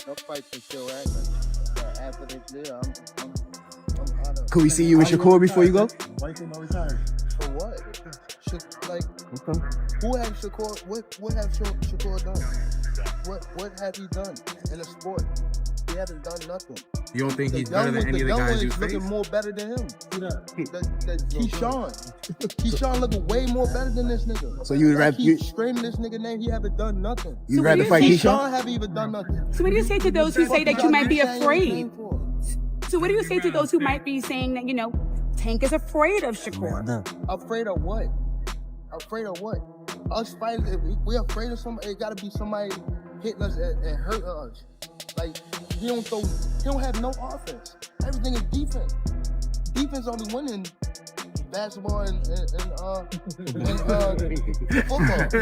No fight for sure, right? But after this year, I'm out of. Could we see you with Shakur before you go? Why you no retire? For what? Who have Shakur? What have Shakur done? What have he done in the sport? He hasn't done nothing. You don't think he's better than any of the guys you face? Looking more better than him. Keyshawn looking way more better than this nigga. So you would rather keep screaming this nigga name? He haven't done nothing. You rather fight Keyshawn? Haven't even done nothing. So what do you say to those who say that you might be afraid? So what do you say to those who might be saying that, Tank is afraid of Shakur? Afraid of what? Afraid of what? Us fighters, if we're afraid of somebody, it gotta be somebody hitting us and hurting us. Like, he don't have no offense. Everything is defense. Defense only winning basketball and football.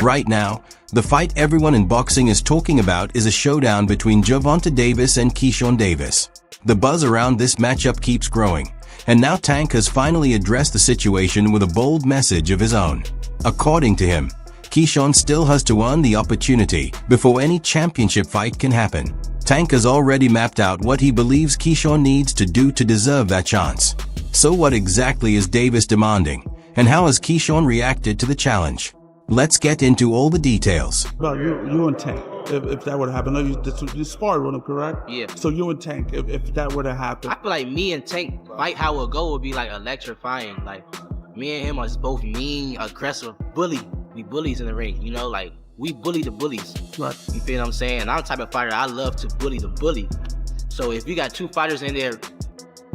Right now, the fight everyone in boxing is talking about is a showdown between Gervonta Davis and Keyshawn Davis. The buzz around this matchup keeps growing, and now Tank has finally addressed the situation with a bold message of his own. According to him, Keyshawn still has to earn the opportunity before any championship fight can happen. Tank has already mapped out what he believes Keyshawn needs to do to deserve that chance. So what exactly is Davis demanding, and how has Keyshawn reacted to the challenge? Let's get into all the details. Well, you and Tank, if that were to happen, you sparred with him, correct? Yeah. So you and Tank, if that were to happen. I feel like me and Tank fight, how it'll go would be like electrifying. Like, me and him are both mean, aggressive, bully. We bullies in the ring, like we bully the bullies. Right. You feel what I'm saying? I'm the type of fighter, I love to bully the bully. So if you got two fighters in there,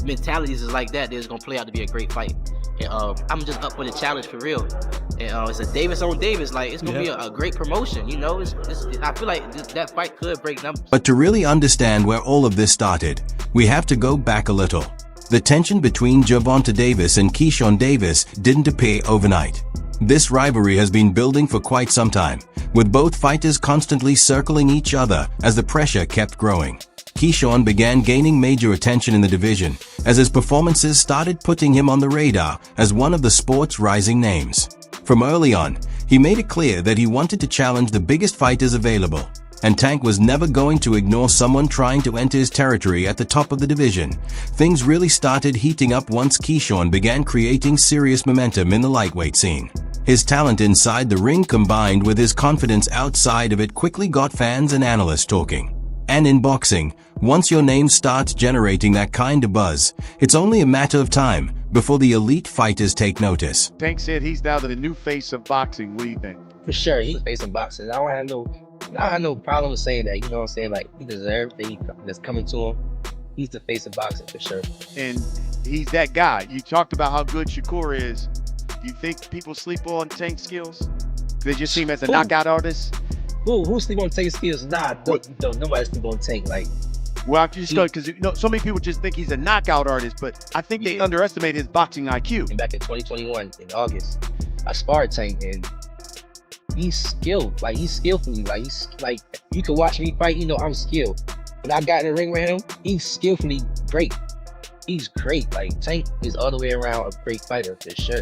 mentalities is like that, it's gonna play out to be a great fight. And I'm just up for the challenge for real. And it's a Davis on Davis, like it's gonna be a great promotion. I feel like that fight could break numbers. But to really understand where all of this started, we have to go back a little. The tension between Gervonta Davis and Keyshawn Davis didn't appear overnight. This rivalry has been building for quite some time, with both fighters constantly circling each other as the pressure kept growing. Keyshawn began gaining major attention in the division as his performances started putting him on the radar as one of the sport's rising names. From early on, he made it clear that he wanted to challenge the biggest fighters available, and Tank was never going to ignore someone trying to enter his territory at the top of the division. Things really started heating up once Keyshawn began creating serious momentum in the lightweight scene. His talent inside the ring combined with his confidence outside of it quickly got fans and analysts talking. And in boxing, once your name starts generating that kind of buzz, it's only a matter of time before the elite fighters take notice. Tank said he's now the new face of boxing. What do you think? For sure, he's facing boxing. I don't have no problem with saying that. You know what I'm saying? Like, he deserves everything that's coming to him. He's the face of boxing for sure. And he's that guy. You talked about how good Shakur is. Do you think people sleep on Tank's skills? They just see him as a knockout artist? Who sleep on Tank's skills? Nah, nobody sleep on Tank. Like, well, I'm just because so many people just think he's a knockout artist, but I think they underestimate his boxing IQ. And back in 2021, in August, I sparred Tank, and he's skilled. Like, he's skillfully. Like, he's like, you can watch me fight. I'm skilled. When I got in the ring with him, he's skillfully great. He's great. Like, Tank is all the way around a great fighter for sure.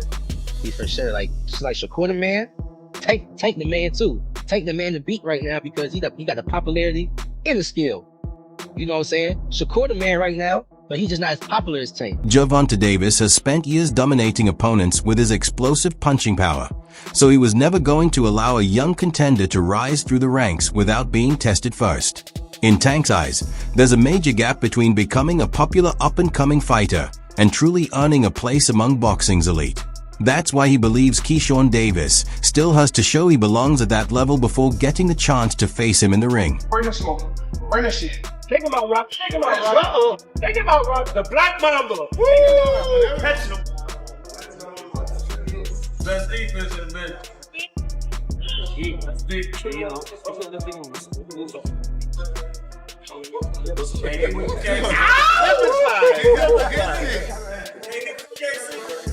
He's for sure. Like, just like Shakur the man, Tank the man too. Tank the man to beat right now because he got the popularity and the skill. You know what I'm saying? Shakur the man right now, but he's just not as popular as Tank. Gervonta Davis has spent years dominating opponents with his explosive punching power, so he was never going to allow a young contender to rise through the ranks without being tested first. In Tank's eyes, there's a major gap between becoming a popular up-and-coming fighter and truly earning a place among boxing's elite. That's why he believes Keyshawn Davis still has to show he belongs at that level before getting the chance to face him in the ring. Bring the smoke. Bring the shit. Take him out, Rock. Take him out, Rock. Take him out, Rock. The Black Mamba. Woo! Catch him. Best defense in the minute. That's big.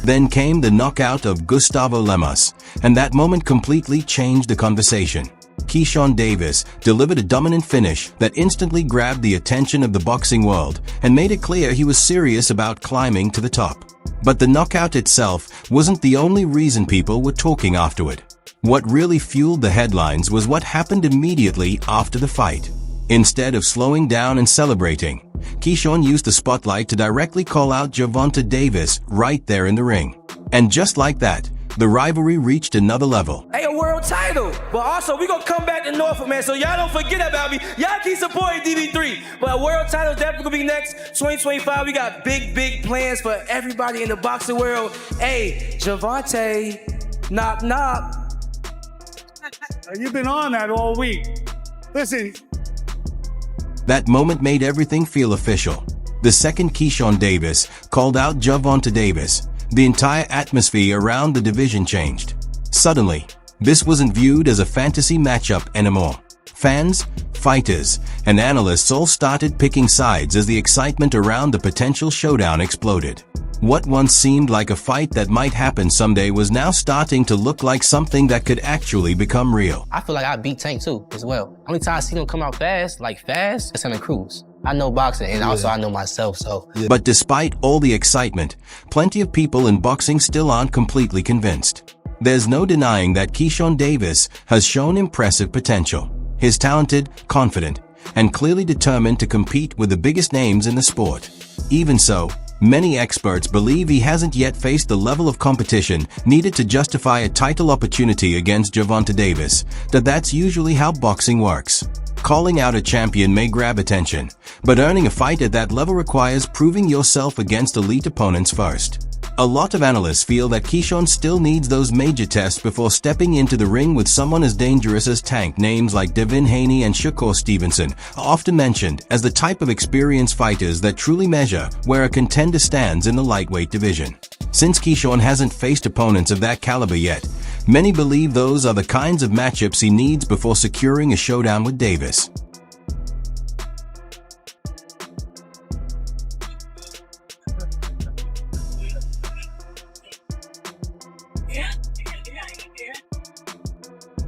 Then came the knockout of Gustavo Lemos, and that moment completely changed the conversation. Keyshawn Davis delivered a dominant finish that instantly grabbed the attention of the boxing world and made it clear he was serious about climbing to the top. But the knockout itself wasn't the only reason people were talking afterward. What really fueled the headlines was what happened immediately after the fight. Instead of slowing down and celebrating, Keyshawn used the spotlight to directly call out Gervonta Davis right there in the ring. And just like that, the rivalry reached another level. Hey, a world title. But also, we gonna come back to Norfolk, man, so y'all don't forget about me. Y'all keep supporting DB3. But a world title is definitely gonna be next. 2025, we got big plans for everybody in the boxing world. Hey, Gervonta, knock, knock. You've been on that all week. Listen. That moment made everything feel official. The second Keyshawn Davis called out Gervonta Davis, the entire atmosphere around the division changed. Suddenly, this wasn't viewed as a fantasy matchup anymore. Fans, fighters, and analysts all started picking sides as the excitement around the potential showdown exploded. What once seemed like a fight that might happen someday was now starting to look like something that could actually become real. I feel like I beat Tank too, as well. Only time I see him come out fast, it's on the cruise. I know boxing, and also I know myself, so. But despite all the excitement, plenty of people in boxing still aren't completely convinced. There's no denying that Keyshawn Davis has shown impressive potential. He's talented, confident, and clearly determined to compete with the biggest names in the sport. Even so, many experts believe he hasn't yet faced the level of competition needed to justify a title opportunity against Gervonta Davis. That's usually how boxing works. Calling out a champion may grab attention, but earning a fight at that level requires proving yourself against elite opponents first. A lot of analysts feel that Keyshawn still needs those major tests before stepping into the ring with someone as dangerous as Tank. Names like Devin Haney and Shakur Stevenson are often mentioned as the type of experienced fighters that truly measure where a contender stands in the lightweight division. Since Keyshawn hasn't faced opponents of that caliber yet, many believe those are the kinds of matchups he needs before securing a showdown with Davis.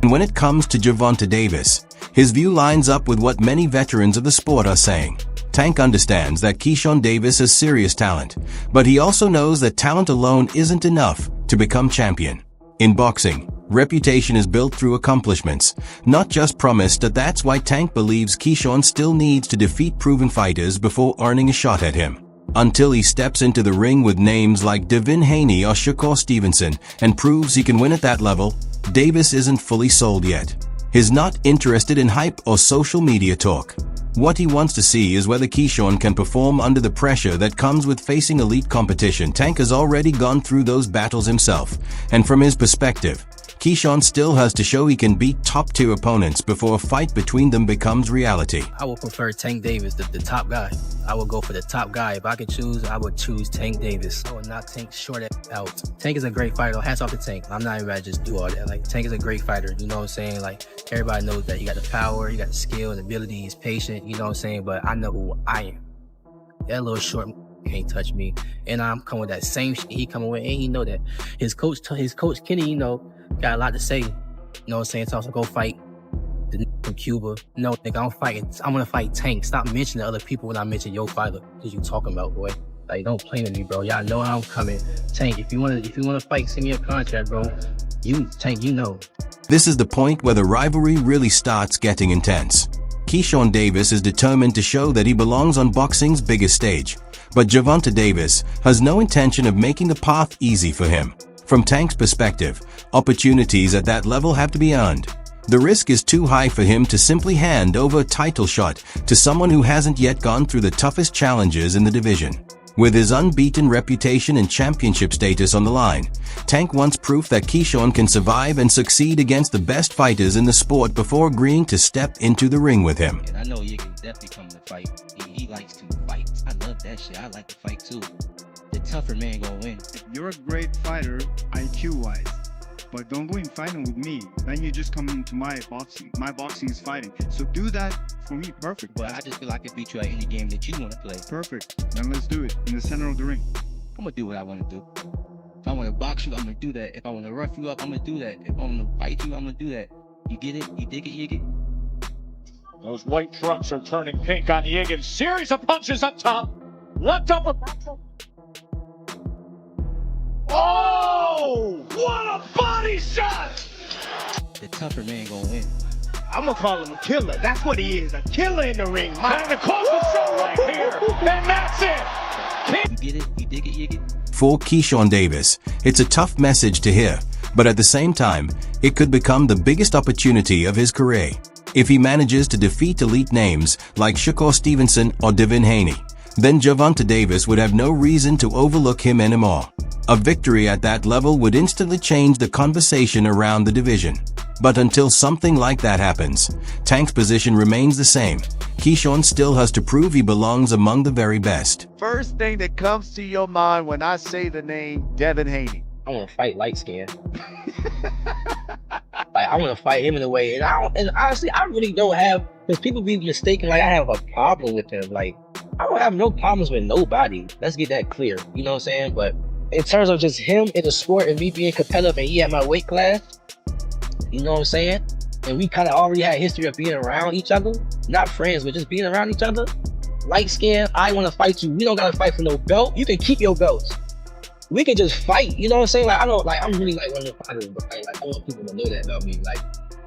And when it comes to Gervonta Davis, his view lines up with what many veterans of the sport are saying. Tank understands that Keyshawn Davis has serious talent, but he also knows that talent alone isn't enough to become champion. In boxing, reputation is built through accomplishments, not just promise. That's why Tank believes Keyshawn still needs to defeat proven fighters before earning a shot at him. Until he steps into the ring with names like Devin Haney or Shakur Stevenson and proves he can win at that level, Davis isn't fully sold yet. He's not interested in hype or social media talk. What he wants to see is whether Keyshawn can perform under the pressure that comes with facing elite competition. Tank has already gone through those battles himself, and from his perspective, Keyshawn still has to show he can beat top-tier opponents before a fight between them becomes reality. I would prefer Tank Davis, the top guy. I would go for the top guy. If I could choose, I would choose Tank Davis. I would knock Tank short out. Tank is a great fighter. Hats off to Tank. I'm not even about to just do all that. Like, Tank is a great fighter. You know what I'm saying? Like, everybody knows that. You got the power, you got the skill and ability. He's patient. You know what I'm saying? But I know who I am. That little short can't touch me. And I'm coming with that same shit he coming with. And he know that. His coach Kenny, you know, got a lot to say. You know what I'm saying? So go fight the from Cuba. No, nigga, I'm gonna fight Tank. Stop mentioning other people when I mention your fighter. What you talking about, boy? Like, don't play with me, bro. Y'all know how I'm coming. Tank, if you wanna fight, send me a contract, bro. Tank, you know. This is the point where the rivalry really starts getting intense. Keyshawn Davis is determined to show that he belongs on boxing's biggest stage, but Gervonta Davis has no intention of making the path easy for him. From Tank's perspective, opportunities at that level have to be earned. The risk is too high for him to simply hand over a title shot to someone who hasn't yet gone through the toughest challenges in the division. With his unbeaten reputation and championship status on the line, Tank wants proof that Keyshawn can survive and succeed against the best fighters in the sport before agreeing to step into the ring with him. And I know you can definitely come to fight. He likes to fight. I love that shit. I like to fight too. The tougher man gonna win. You're a great fighter, IQ-wise, but don't go in fighting with me. Then you just come into my boxing. My boxing is fighting. So do that for me, perfect. But I just feel like I can beat you at any game that you want to play. Perfect. Then let's do it in the center of the ring. I'm gonna do what I want to do. If I want to box you, I'm gonna do that. If I want to rough you up, I'm gonna do that. If I want to fight you, I'm gonna do that. You get it? You dig it? You get it? Those white trucks are turning pink on Yiggins. Series of punches up top. Left upper. Oh! What a body shot! The tougher man gonna win. I'm gonna call him a killer. That's what he is, a killer in the ring. Man, the close the show right here. And that's it. You get it? You dig it? You get it? For Keyshawn Davis, it's a tough message to hear, but at the same time, it could become the biggest opportunity of his career. If he manages to defeat elite names like Shakur Stevenson or Devin Haney, then Gervonta Davis would have no reason to overlook him anymore. A victory at that level would instantly change the conversation around the division. But until something like that happens, Tank's position remains the same. Keyshawn still has to prove he belongs among the very best. First thing that comes to your mind when I say the name Devin Haney. I want to fight light skin. Like, I want to fight him in a way. And honestly, I really don't have, because people be mistaken, like I have a problem with him. Like, I don't have no problems with nobody. Let's get that clear. You know what I'm saying? But in terms of just him in the sport and me being competitive and he at my weight class, you know what I'm saying? And we kind of already had a history of being around each other. Not friends, but just being around each other. Light skin, I want to fight you. We don't got to fight for no belt. You can keep your belts. We can just fight, you know what I'm saying? Like, I'm really like one of the fighters, but like, I want people to know that about me. Like,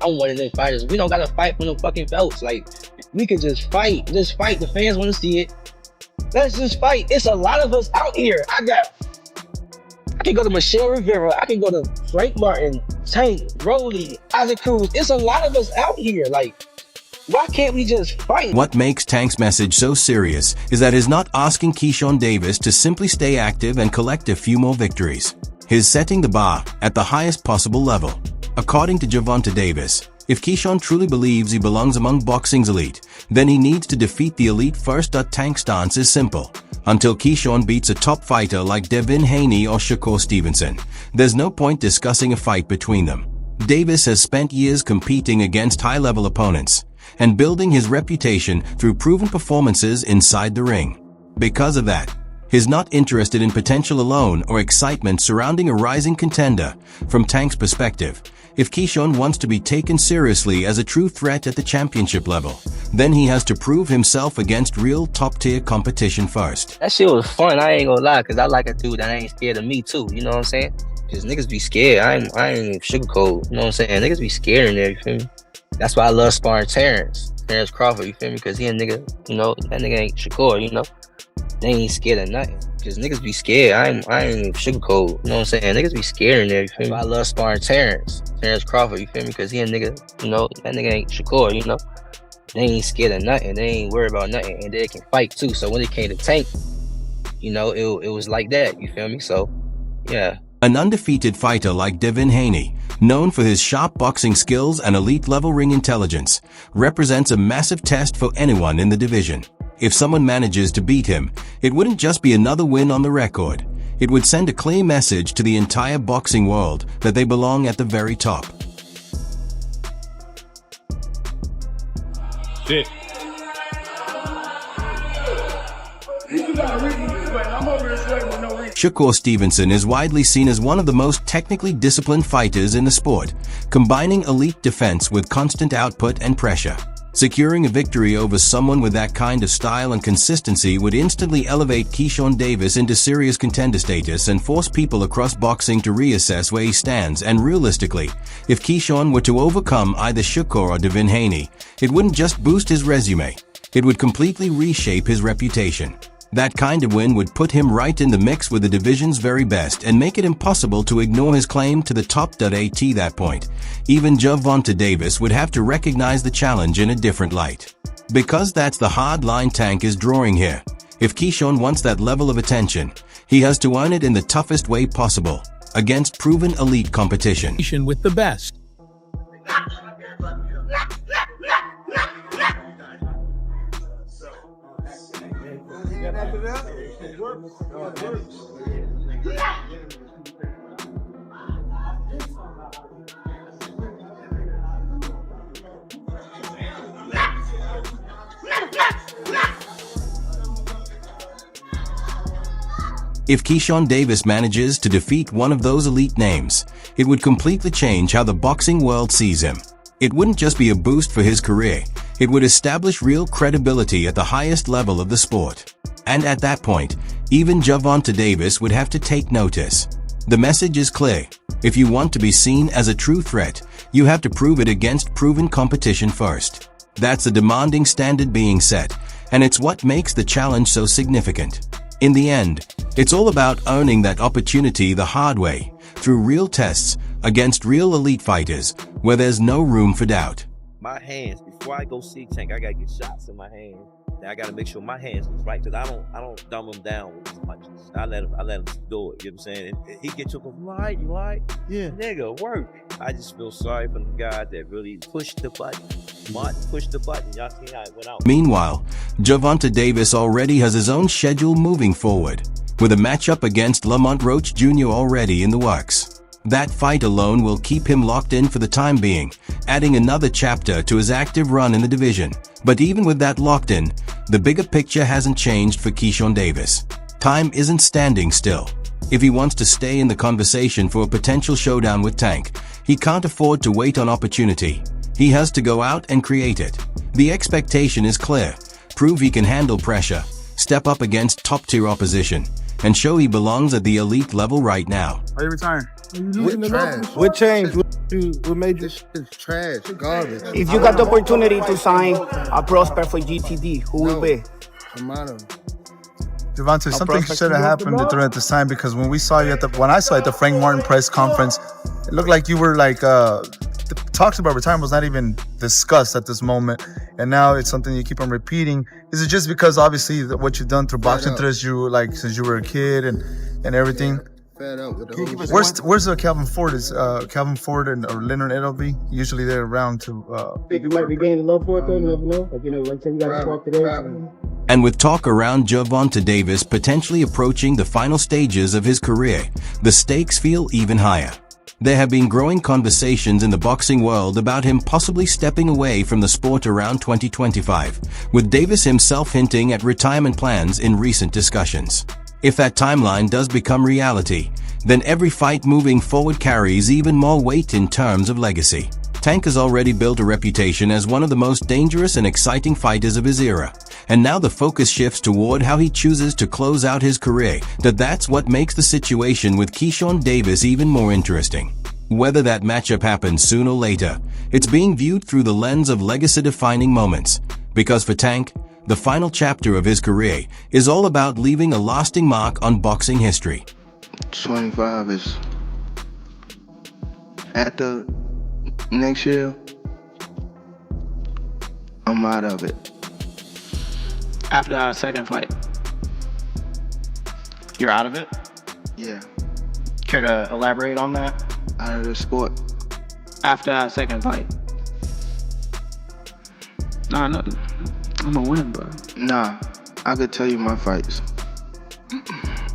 I'm one of them fighters. We don't gotta fight for no fucking belts. Like, we can just fight. Just fight. The fans want to see it. Let's just fight. It's a lot of us out here. I can go to Michelle Rivera. I can go to Frank Martin, Tank, Rolly, Isaac Cruz. It's a lot of us out here. Like, why can't we just fight? What makes Tank's message so serious is that he's not asking Keyshawn Davis to simply stay active and collect a few more victories. He's setting the bar at the highest possible level. According to Gervonta Davis, if Keyshawn truly believes he belongs among boxing's elite, then he needs to defeat the elite first. Tank's stance is simple. Until Keyshawn beats a top fighter like Devin Haney or Shakur Stevenson, there's no point discussing a fight between them. Davis has spent years competing against high-level opponents and building his reputation through proven performances inside the ring. Because of that, he's not interested in potential alone or excitement surrounding a rising contender. From Tank's perspective, if Keyshawn wants to be taken seriously as a true threat at the championship level, then he has to prove himself against real top-tier competition first. That shit was fun, I ain't gonna lie, because I like a dude that ain't scared of me too, you know what I'm saying? Because niggas be scared, I ain't sugarcoat, you know what I'm saying? Niggas be scared in there, you feel me? That's why I love sparring Terrence Crawford, you feel me? Because he a nigga, you know, that nigga ain't Shakur, you know? They ain't scared of nothing. Because niggas be scared. I ain't sugarcoat, you know what I'm saying? Niggas be scared in there, you feel me? I love sparring Terrence Crawford, you feel me? Because he a nigga, you know, that nigga ain't Shakur, you know? They ain't scared of nothing. They ain't worried about nothing. And they can fight too. So when it came to Tank, you know, it was like that, you feel me? So, yeah. An undefeated fighter like Devin Haney, known for his sharp boxing skills and elite-level ring intelligence, represents a massive test for anyone in the division. If someone manages to beat him, it wouldn't just be another win on the record. It would send a clear message to the entire boxing world that they belong at the very top. Shit. Shakur Stevenson is widely seen as one of the most technically disciplined fighters in the sport, combining elite defense with constant output and pressure. Securing a victory over someone with that kind of style and consistency would instantly elevate Keyshawn Davis into serious contender status and force people across boxing to reassess where he stands. And realistically, if Keyshawn were to overcome either Shakur or Devin Haney, it wouldn't just boost his resume, it would completely reshape his reputation. That kind of win would put him right in the mix with the division's very best and make it impossible to ignore his claim to the top. At that point, even Gervonta Davis would have to recognize the challenge in a different light. Because that's the hard line Tank is drawing here. If Keyshawn wants that level of attention, he has to earn it in the toughest way possible, against proven elite competition. With the best. If Keyshawn Davis manages to defeat one of those elite names, it would completely change how the boxing world sees him. It wouldn't just be a boost for his career, it would establish real credibility at the highest level of the sport. And at that point, even Gervonta Davis would have to take notice. The message is clear. If you want to be seen as a true threat, you have to prove it against proven competition first. That's a demanding standard being set, and it's what makes the challenge so significant. In the end, it's all about earning that opportunity the hard way, through real tests, against real elite fighters, where there's no room for doubt. My hands, before I go see Tank, I gotta get shots in my hand. Now I gotta make sure my hands is right, because I don't dumb him down with his punches. I let him do it, you know what I'm saying? And he get to him, you right? Yeah. Nigga, work. I just feel sorry for the guy that really pushed the button. Martin pushed the button, y'all see how it went out. Meanwhile, Gervonta Davis already has his own schedule moving forward, with a matchup against Lamont Roach Jr. already in the works. That fight alone will keep him locked in for the time being, adding another chapter to his active run in the division. But even with that locked in, the bigger picture hasn't changed for Keyshawn Davis. Time isn't standing still. If he wants to stay in the conversation for a potential showdown with Tank, he can't afford to wait on opportunity. He has to go out and create it. The expectation is clear. Prove he can handle pressure, step up against top-tier opposition, and show he belongs at the elite level right now. Are you retiring? What changed? What made this shit trash? Garbage. If you got the opportunity to sign a prospect for GTD, who will be? Gervonta, something should have happened during the time, because when I saw you at the Frank Martin press conference, it looked like you were like the talks about retirement was not even discussed at this moment, and now it's something you keep on repeating. Is it just because obviously what you've done through boxing since you were a kid and everything? Where's Calvin Ford? Is Calvin Ford or Leonard Edelby? Usually they're around to. Think you might be gaining love for it though. You never know. Like, one time you got to talk today. And with talk around Gervonta Davis potentially approaching the final stages of his career, the stakes feel even higher. There have been growing conversations in the boxing world about him possibly stepping away from the sport around 2025, with Davis himself hinting at retirement plans in recent discussions. If that timeline does become reality, then every fight moving forward carries even more weight in terms of legacy. Tank has already built a reputation as one of the most dangerous and exciting fighters of his era, and now the focus shifts toward how he chooses to close out his career. That's what makes the situation with Keyshawn Davis even more interesting. Whether that matchup happens sooner or later, it's being viewed through the lens of legacy-defining moments, because for Tank, the final chapter of his career is all about leaving a lasting mark on boxing history. 25 is after next year, I'm out of it. After our second fight, you're out of it? Yeah. Care to elaborate on that? Out of the sport. After our second fight? Nah, nothing. I'm gonna win, bro. Nah, I could tell you my fights.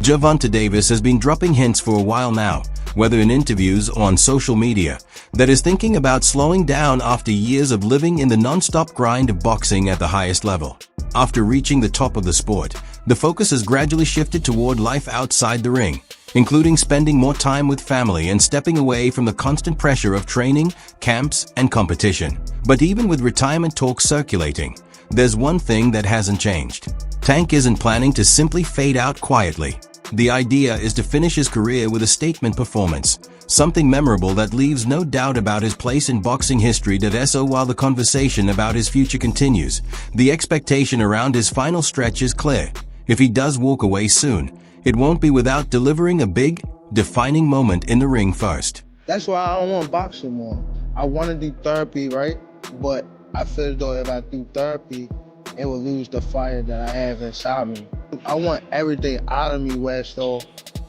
Gervonta Davis has been dropping hints for a while now, whether in interviews or on social media, that is thinking about slowing down after years of living in the non-stop grind of boxing at the highest level. After reaching the top of the sport, the focus has gradually shifted toward life outside the ring, including spending more time with family and stepping away from the constant pressure of training, camps, and competition. But even with retirement talks circulating, there's one thing that hasn't changed. Tank isn't planning to simply fade out quietly. The idea is to finish his career with a statement performance, something memorable that leaves no doubt about his place in boxing history. So while the conversation about his future continues, the expectation around his final stretch is clear. If he does walk away soon, it won't be without delivering a big, defining moment in the ring first. That's why I don't want boxing more. I want to do therapy, right? But I feel as though if I do therapy, it will lose the fire that I have inside me. I want everything out of me where so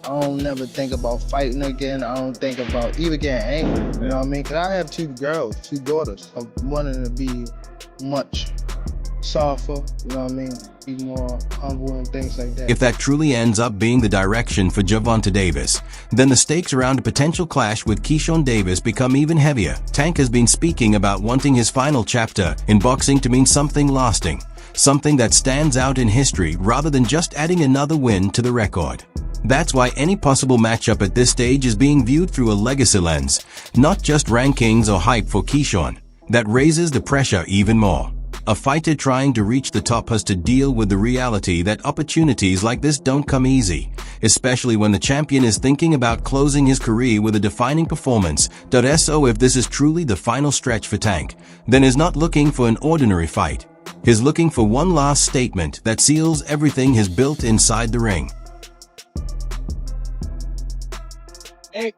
I don't never think about fighting again. I don't think about even getting angry, you know what I mean? Because I have two daughters. I'm wanting to be much softer, you know what I mean? Be more humble and things like that. If that truly ends up being the direction for Gervonta Davis, then the stakes around a potential clash with Keyshawn Davis become even heavier. Tank has been speaking about wanting his final chapter in boxing to mean something lasting, something that stands out in history rather than just adding another win to the record. That's why any possible matchup at this stage is being viewed through a legacy lens, not just rankings or hype for Keyshawn. That raises the pressure even more. A fighter trying to reach the top has to deal with the reality that opportunities like this don't come easy, especially when the champion is thinking about closing his career with a defining performance. So if this is truly the final stretch for Tank, then he's not looking for an ordinary fight. He's looking for one last statement that seals everything he's built inside the ring. Hey,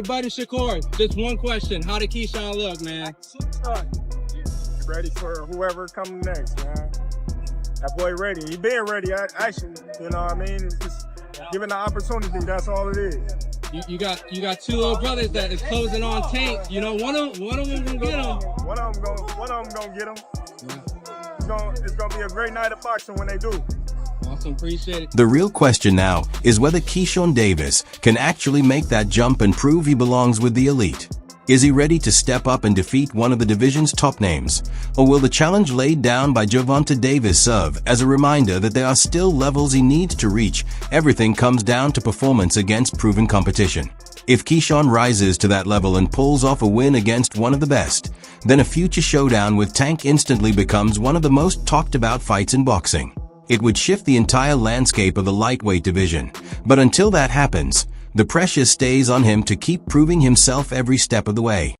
buddy Shakur, just one question. How did Keyshawn look, man? Ready for whoever coming next, man. That boy ready. He been ready, actually. You know what I mean? It's just given the opportunity. That's all it is. You got two little brothers that is closing on Tank. You know, one of them gonna get him. One of them gonna get him. It's gonna be a great night of boxing when they do. Awesome, appreciate it. The real question now is whether Keyshawn Davis can actually make that jump and prove he belongs with the elite. Is he ready to step up and defeat one of the division's top names? Or will the challenge laid down by Gervonta Davis serve as a reminder that there are still levels he needs to reach? Everything comes down to performance against proven competition. If Keyshawn rises to that level and pulls off a win against one of the best, then a future showdown with Tank instantly becomes one of the most talked about fights in boxing. It would shift the entire landscape of the lightweight division. But until that happens, the pressure stays on him to keep proving himself every step of the way.